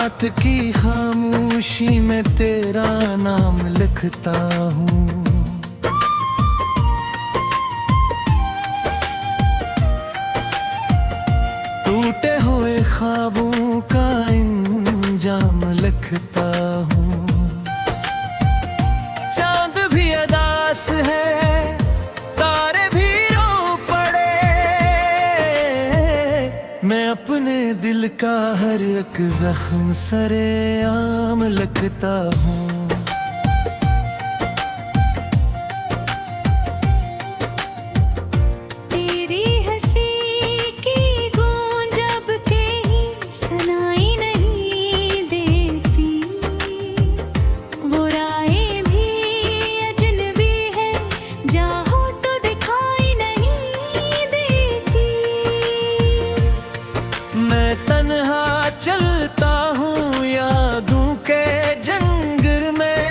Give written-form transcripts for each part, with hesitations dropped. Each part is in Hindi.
रात की खामोशी में तेरा नाम लिखता हूँ। टूटे हुए ख्वाबों का इंजाम लिखता हूँ। चांद भी अदास है, तारे भी रो पड़े, मैं अपने दिल का हर एक जख्म सरेआम लिखता हूँ। तेरी हंसी की गूंज अब कहीं सुनाई नहीं देती, वो राहें भी अजनबी है, चाहो तो दिखाई नहीं देती। मैं तन्हा चलता हूँ यादों के जंगल में,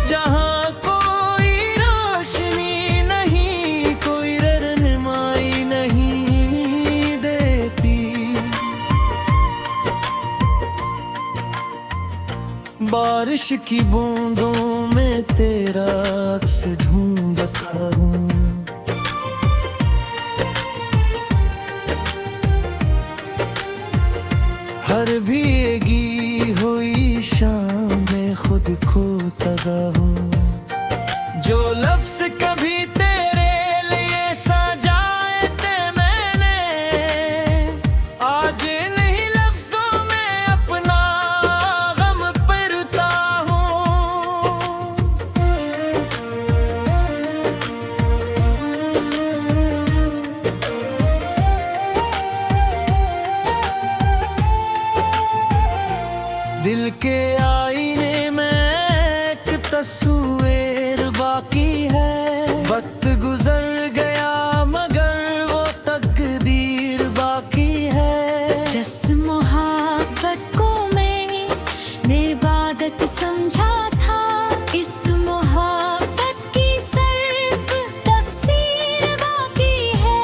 जहाँ कोई रोशनी नहीं, कोई रहनुमाई नहीं देती। बारिश की बूंदों में तेरा अक्स ढूंढता हूँ। हर भीगी हुई शाम में खुद को तगा हूँ। जो लफ्ज कभी तेरे लिए सजाए थे मैंने, आज नहीं लफ्जों में अपना गम पढ़ता हूँ। दिल के आईने में एक तस्वीर बाकी है, वक्त गुजर गया मगर वो तकदीर बाकी है। जिस मोहब्बत को मैंने इबादत समझा था, इस मोहब्बत की सिर्फ तफसीर बाकी है।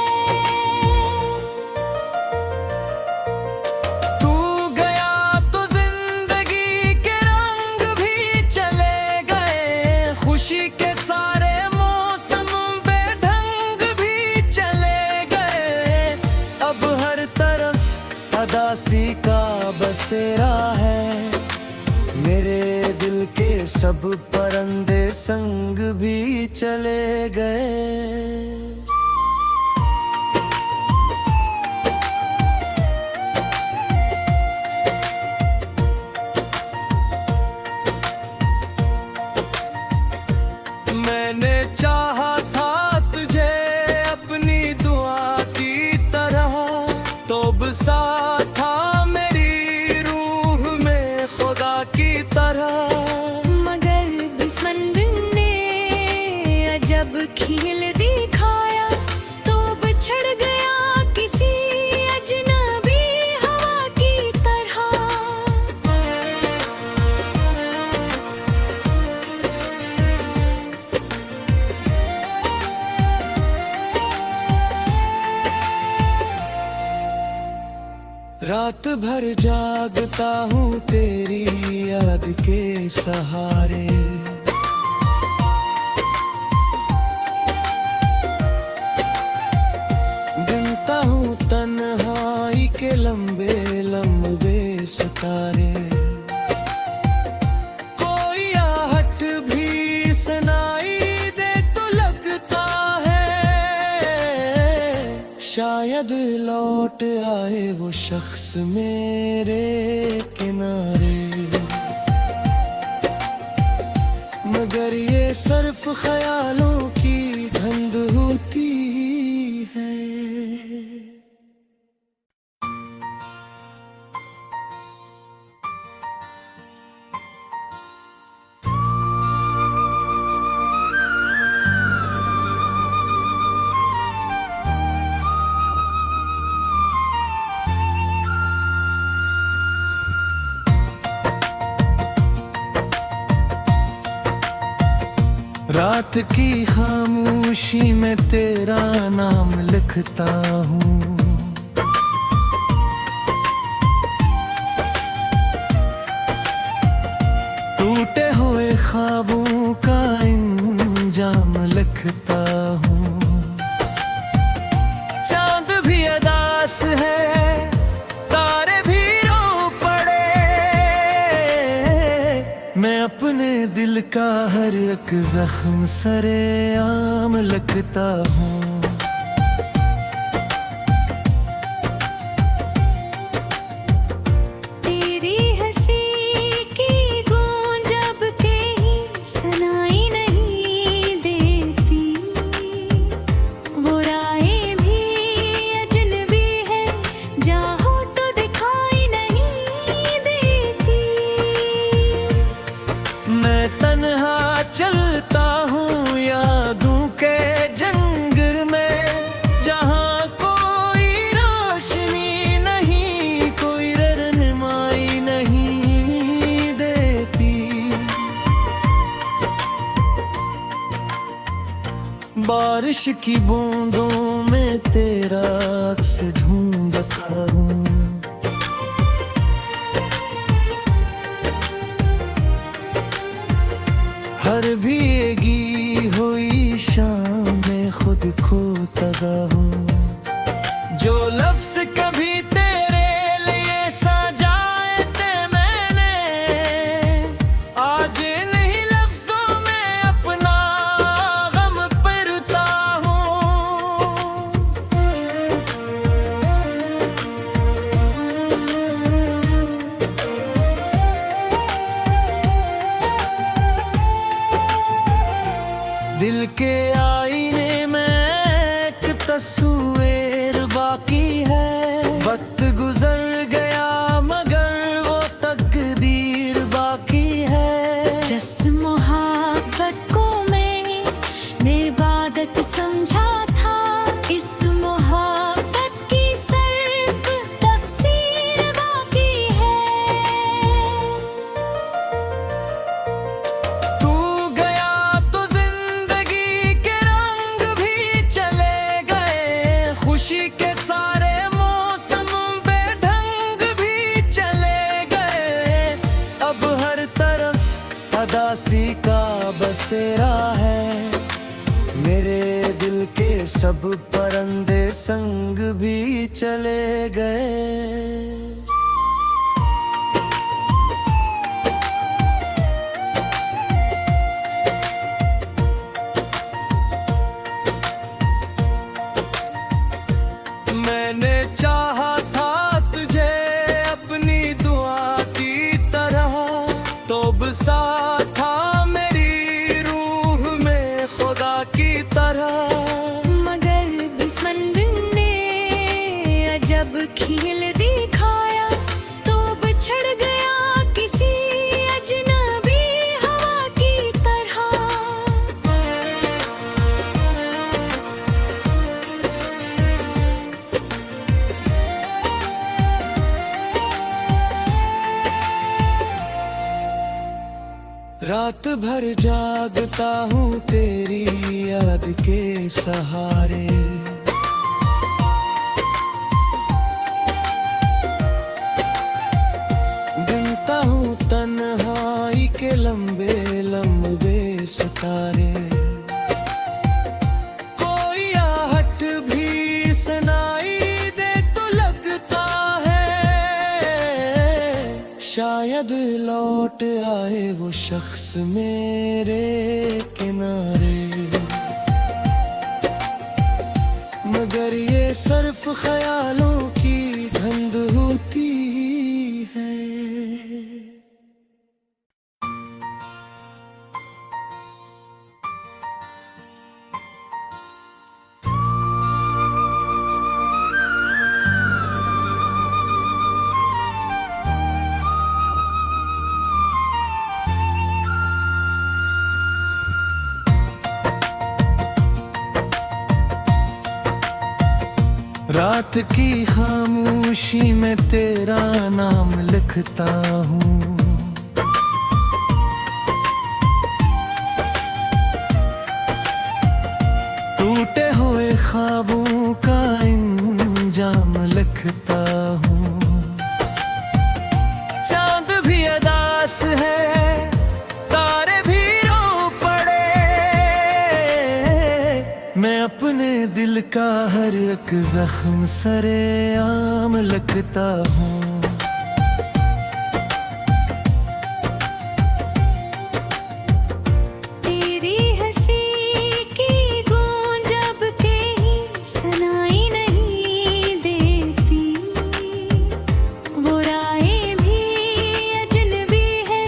तू गया तो जिंदगी के रंग भी चले गए, खुशी के सारे मौसम बेढंग भी चले गए। अब हर तरफ अदासी का बसेरा है, मेरे दिल के सब परिंदे संग भी चले गए। मैंने चाहा था तुझे अपनी दुआ की तरह, तो बसा था मेरी रूह में खुदा की तरह। मगर बिस्मत ने अजब खेल दिखाया, तो बिछड़ गया किसी अजनबी हवा की तरह। रात भर जागता हूँ तेरी याद के सहारे, गिनता हूँ तन्हाई के लंबे लंबे सितारे। कोई आहट भी सुनाई दे तो लगता है शायद लौट आए वो शख्स मेरे किनारे। मगर ये सिर्फ ख्यालों की धुंध होती है। रात की खामोशी में तेरा नाम लिखता हूँ। ख्वाबों का इंजाम लिखता हूँ। चांद भी अदास है, तारे भी रो पड़े, मैं अपने दिल का हर एक जख्म सरेआम लिखता हूँ। सुनाई नहीं देती, वो राहें भी अजनबी है, चाहो तो दिखाई नहीं देती। मैं तन्हा चलता हूँ यादों के जंगल में, जहाँ कोई रोशनी नहीं, कोई रहनुमाई नहीं देती। बारिश की बूंदों में तेरा अक्स ढूंढता हूँ। हर भीगी हुई शाम में खुद को तगा हूँ। जो लफ्ज कभी तेरे लिए सजाए थे मैंने, आज नहीं लफ्जों में अपना गम पढ़ता हूँ। दिल के आईने में एक तस्वीर बाकी है, वक्त गुजर गया मगर वो तकदीर बाकी है। जिस मोहब्बत को मैंने इबादत समझा था, इस मोहब्बत की सिर्फ तफसीर बाकी है। तू गया तो जिंदगी के रंग भी चले गए, खुशी के सारे मौसम बेढंग भी चले गए। अब हर तरफ अदासी का बसेरा है, मेरे दिल के सब परिंदे संग भी चले गए। मैंने चाहा था तुझे अपनी दुआ की तरह, तो बसा था मेरी रूह में खुदा की तरह। मगर बिस्मंद ने अजब खेल दिखाया, तो बिछड़ गया किसी अजनबी हवा की तरह। रात भर जागता हूँ तेरी याद के सहारे, गिनता हूँ तन्हाई के लंबे लंबे सितारे। कोई आहट भी सुनाई दे तो लगता है शायद लौट आए वो शख्स मेरे किनारे। मगर ये सिर्फ ख्यालों की धुंध होती है। रात की खामोशी में तेरा नाम लिखता हूँ। टूटे हुए ख्वाबों का इंजाम लिखता हूँ। चांद भी अदास है, तारे भी मैं अपने दिल का हर एक जख्म सरेआम लगता हूँ। तेरी हंसी की गूंज अब कहीं सुनाई नहीं देती, वो राहें भी अजनबी है,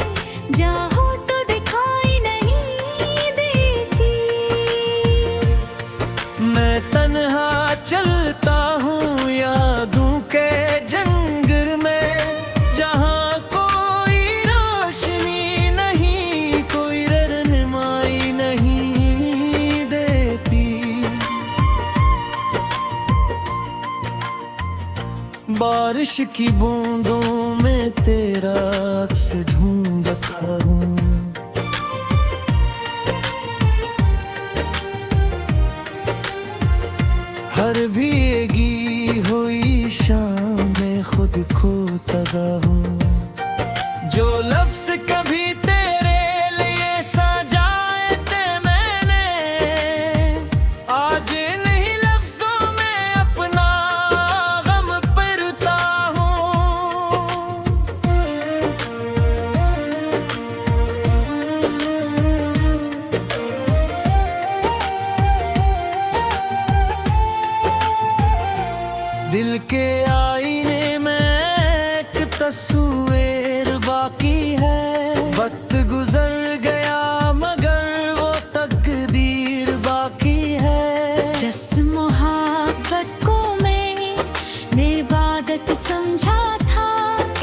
चाहो तो दिखाई नहीं देती। मैं तन्हा चलता हूँ यादों के जंगल में, जहाँ कोई रोशनी नहीं, कोई रहनुमाई नहीं देती। बारिश की बूंदों में तेरा अक्स ढूंढता हूँ। हर भीगी हुई शाम में खुद को तगा हूँ। जो लफ्ज कभी तेरे लिए सजाए थे मैंने, आज नहीं लफ्जों में अपना गम पढ़ता हूँ। दिल के आईने में एक तस्वीर बाकी है, वक्त गुजर गया मगर वो तकदीर बाकी है। जिस मोहब्बत को मैंने इबादत समझा था,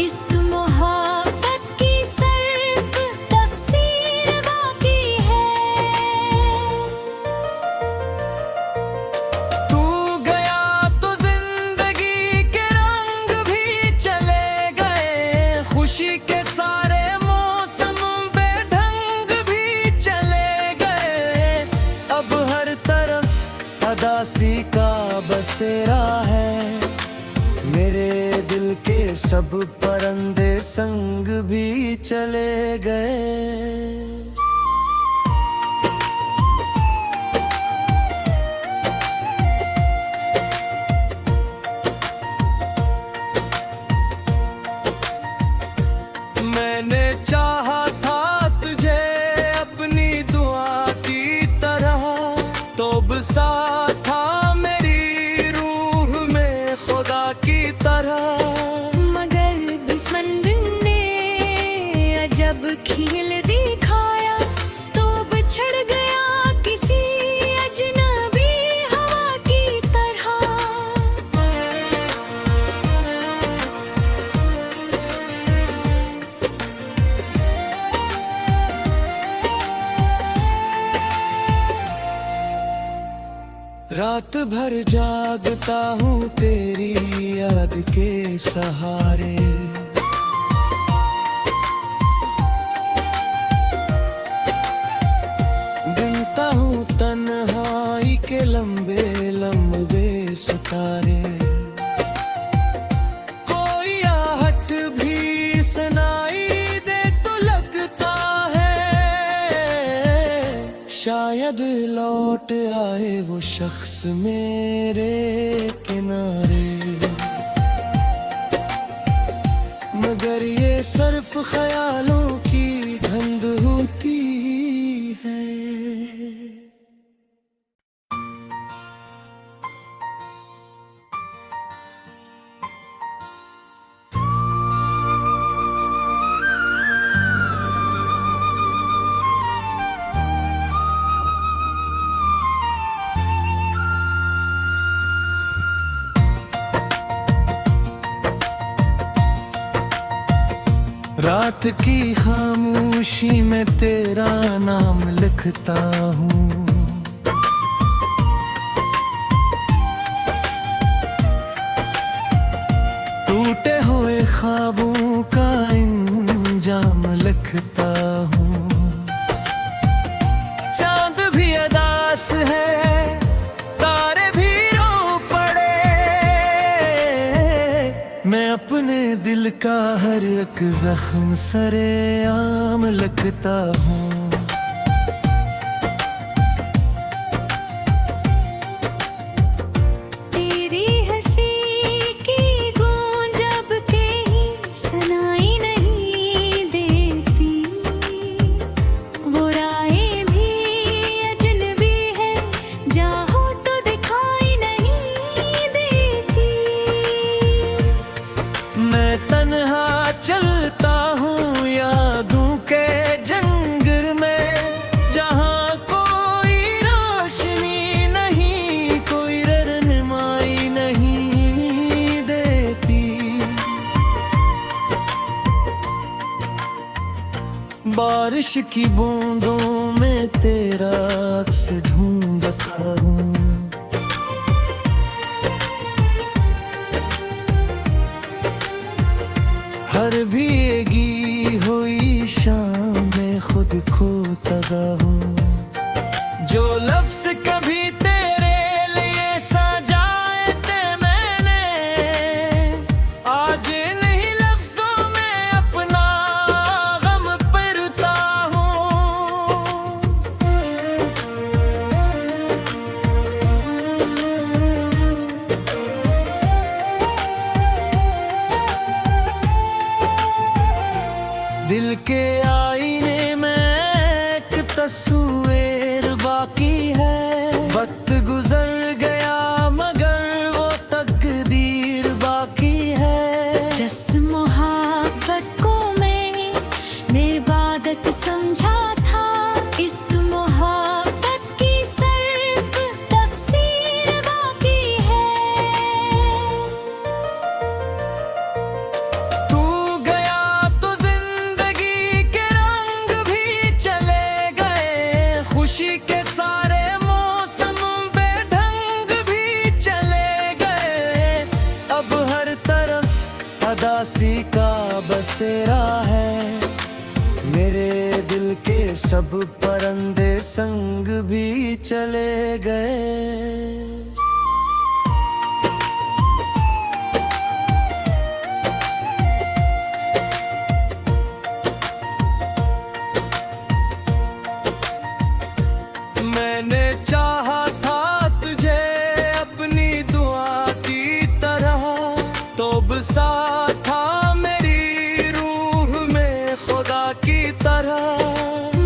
इस मोहब्बत की सिर्फ तफसीर बाकी है। तू गया तो जिंदगी के रंग भी चले गए, खुशी के सारे मौसम बेढंग भी चले गए। अब हर तरफ अदासी का बसेरा है, मेरे दिल के सब परिंदे संग भी चले गए। मैंने चाहा था तुझे अपनी दुआ की तरह, तो बसा था मेरी रूह में खुदा की तरह। मगर बिस्मंद ने अजब खेल दिखाया, तो बिछड़ गया किसी अजनबी हवा की तरह। रात भर जागता हूँ तेरी याद के सहारे, गिनता हूँ तन्हाई के लंबे लंबे सितारे। कोई आहट भी सुनाई दे तो लगता है शायद लौट आए वो शख्स मेरे किनारे। मगर ये सिर्फ ख्यालों की धुंध होती है। रात की खामोशी में तेरा नाम लिखता हूँ। टूटे हुए ख्वाबों का इंजाम लिखता हूँ। चांद भी अदास है, तारे भी रो पड़े, मैं अपने दिल का हर एक जख्म सरेआम लगता हूँ। बारिश की बूंदों में तेरा अक्स ढूंढता हूँ। हर भीगी हुई शाम में खुद को तगा हूँ। जो लफ्ज कभी तेरे लिए सजाए थे मैंने, आज नहीं लफ्जों में अपना गम पढ़ता हूँ। दिल के आईने में एक तस्वीर बाकी है। वक्त गुजर गया मगर वो तकदीर बाकी है। जिस मोहब्बत को मैंने इबादत समझा था, इस मोहब्बत की सिर्फ तफसीर बाकी है। तू गया तो जिंदगी के रंग भी चले गए। खुशी के सारे मौसम बेढंग भी चले गए। अब हर तरफ अदासी का बसेरा है। मेरे दिल के सब परिंदे संग भी चले गए। मैंने चाहा था तुझे अपनी दुआ की तरह, तो बसा था मेरी रूह में खुदा की तरह।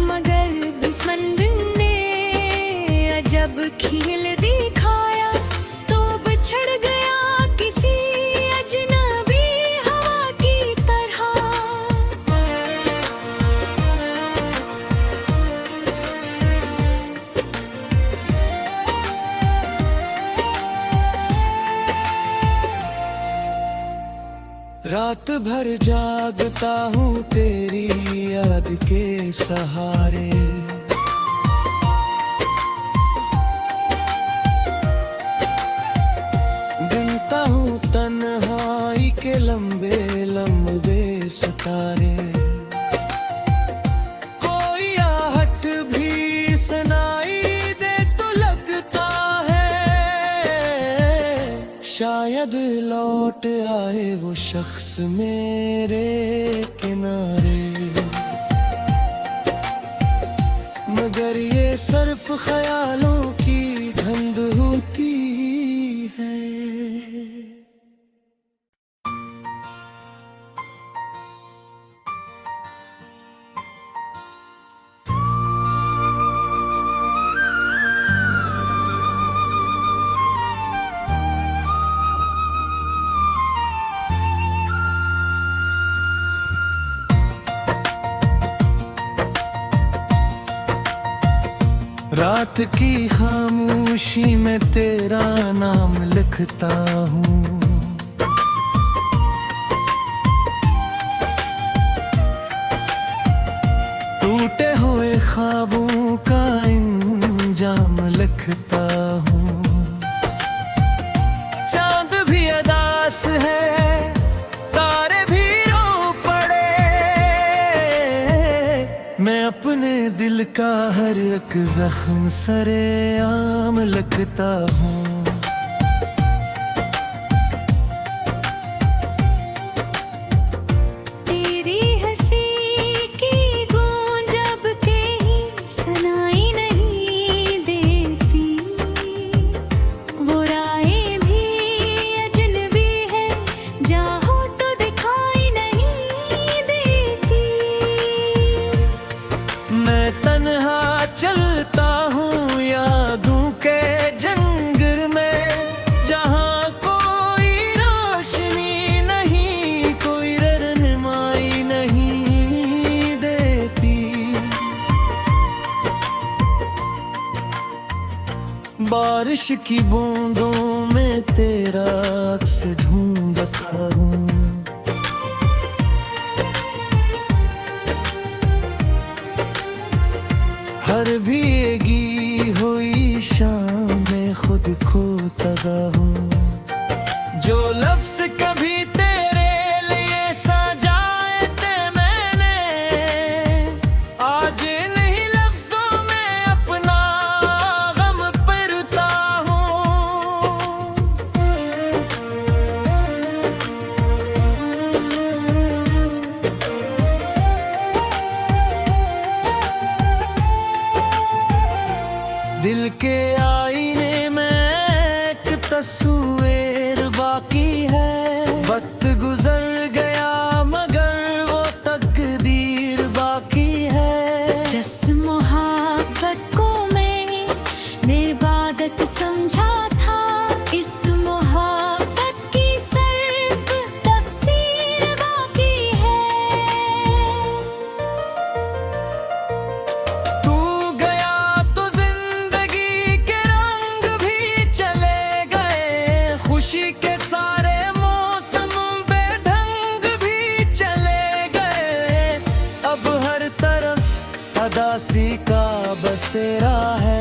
मगर बिस्मंद ने अजब खेल दिखाया, तो बिछड़ गया किसी अजनबी हवा की तरह। रात भर जागता हूँ तेरी याद के सहारे। गिनता हूँ तन्हाई के लंबे लंबे सितारे। कोई आहट भी सुनाई दे तो लगता है शायद लौट आए वो शख्स मेरे किनारे। मगर ये सिर्फ ख्यालों की धुंध होती है। रात की खामोशी में तेरा नाम लिखता हूँ। टूटे हुए ख्वाबों का इंजाम लिखता हूँ। चांद भी अदास है, तारे भी रो पड़े। मैं अपने दिल का हर एक जख्म सरेआम लिखता हूँ। तेरी हंसी की गूंज अब कहीं सुनाई नहीं देती। वो राहें भी अजनबी है, चाहो तो दिखाई नहीं देती। मैं तन्हा चलता हूँ यादों के जंगल में, जहाँ कोई रोशनी नहीं, कोई रहनुमाई नहीं देती। बारिश की बूंदों में तेरा अक्स ढूंढता हूँ। हर भीगी हुई शाम में खुद को तगा हूँ। जो लफ्ज कभी तेरे लिए सजाए थे मैंने, आज नहीं लफ्जों में अपना गम पढ़ता हूँ। दिल के आईने में एक तस्वीर बाकी है। वक्त गुजर गया मगर वो तकदीर बाकी है। जिस मोहब्बत को मैंने इबादत समझा था, इस मोहब्बत की सिर्फ तफसीर बाकी है। तू गया तो जिंदगी के रंग भी चले गए, खुशी के सारे मौसम बेढंग भी चले गए। अब हर तरफ अदासी का बसेरा है।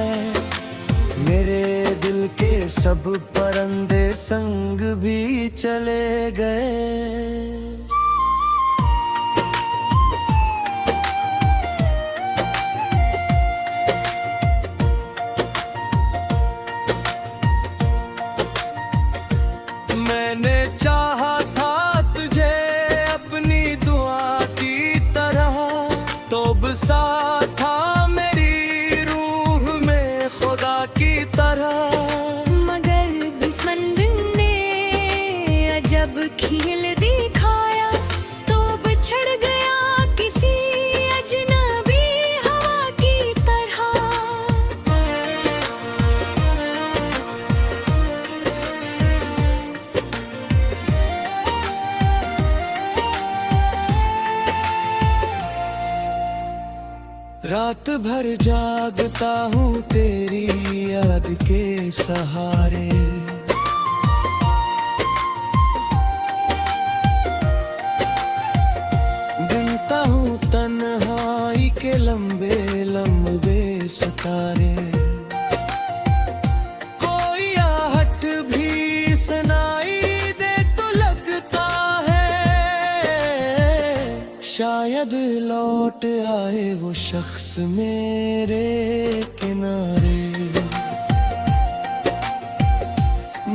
मेरे दिल के सब परिंदे संग भी चले गए। मैंने चाहा था तुझे अपनी दुआ की तरह, तो बसा था मेरी रूह में खुदा की तरह। मगर बिस्मत ने अजब खेल दिखाया, तो बिछड़ गया किसी अजनबी हवा की तरह। रात भर जागता हूँ तेरी याद के सहारे। गिनता हूँ तन्हाई के लंबे लंबे सितारे। कोई आहट भी सुनाई दे तो लगता है शायद लौट आए वो शख्स मेरे किनारे।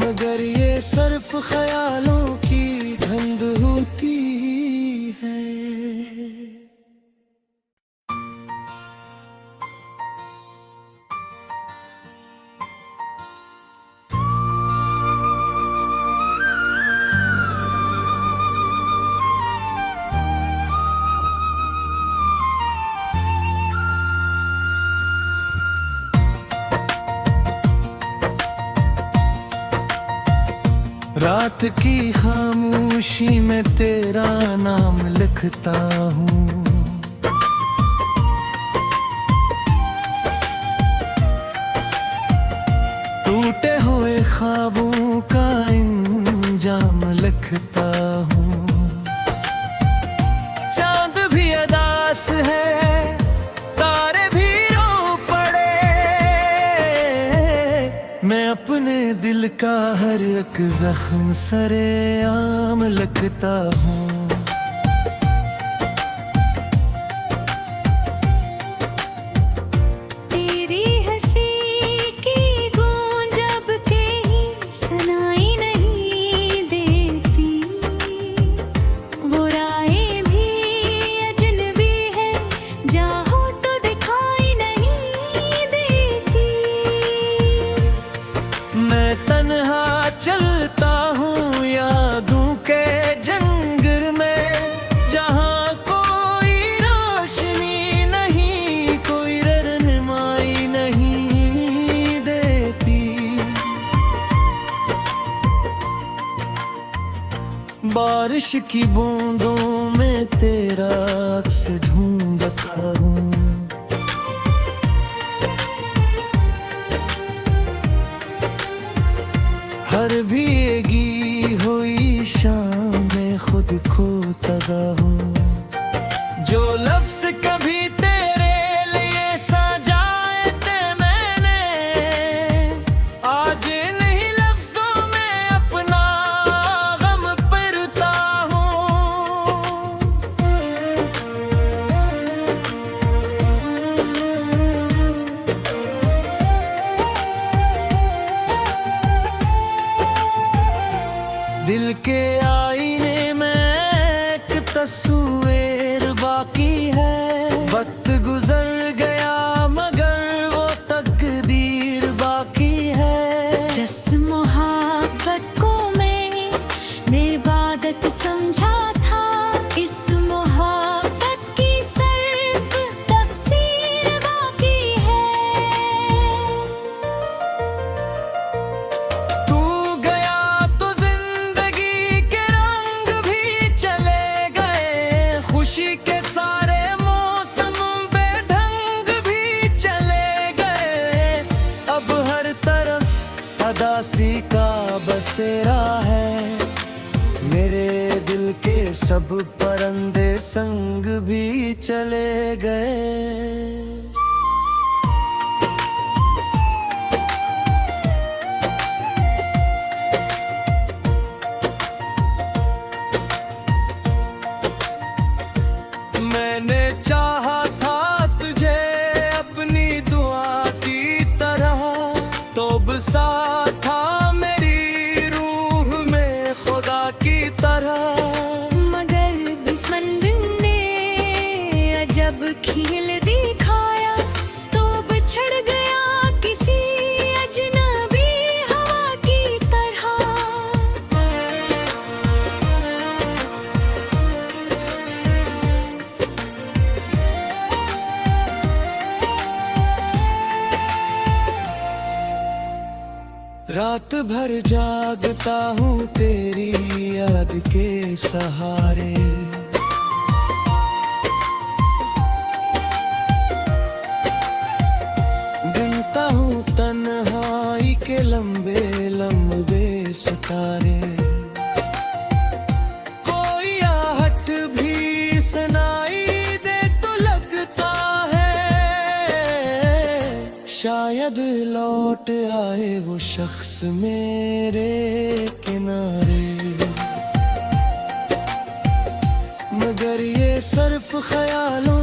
मगर ये सिर्फ ख्यालों की धुंध होती है। रात की खामोशी में तेरा नाम लिखता हूँ। टूटे हुए ख्वाबों का इंजाम लिखता हूँ। चांद भी अदास है, तारे भी रो पड़े। मैं अपने दिल का हर एक जख्म सरेआम लिखता हूँ। तेरी हंसी की गूंज अब कहीं सुनाई नहीं देती। वो राहें भी अजनबी है, चाहो तो दिखाई नहीं देती। मैं तन्हा चलता हूँ यादों के जंगल में, जहाँ कोई रोशनी नहीं, कोई रहनुमाई नहीं देती। बारिश की बूंदों में तेरा अक्स ढूंढता हूँ। हर भीगी हुई शाम में खुद को तगा हूँ। जो लफ्ज कभी तेरे लिए सजाए दिल के आईने में एक तस्वीर बाकी है। वक्त गुजर गया मगर वो तकदीर बाकी है। जिस मोहब्बत को मैंने इबादत समझा था, इस मोहब्बत की सिर्फ तफसीर बाकी है। तू गया तो जिंदगी के रंग भी चले गए, खुशी के सारे मौसम बेढंग भी चले गए। अब हर तरफ अदासी का बसेरा है। मेरे दिल के सब परिंदे संग भी चले गए। मैंने चाहा था तुझे अपनी दुआ की तरह, तो बसा था मेरी रूह में खुदा की तरह। मगर बिस्मत ने अजब खेल दिखाया, तो बिछड़ गया किसी अजनबी हवा की तरह। रात भर जागता हूँ तेरी याद के सहारे। गिनता हूँ तन्हाई के लंबे लंबे सितारे। कोई आहट भी सुनाई दे तो लगता है शायद लौट आए वो शख्स मेरे किनारे। मगर ये सिर्फ ख्यालों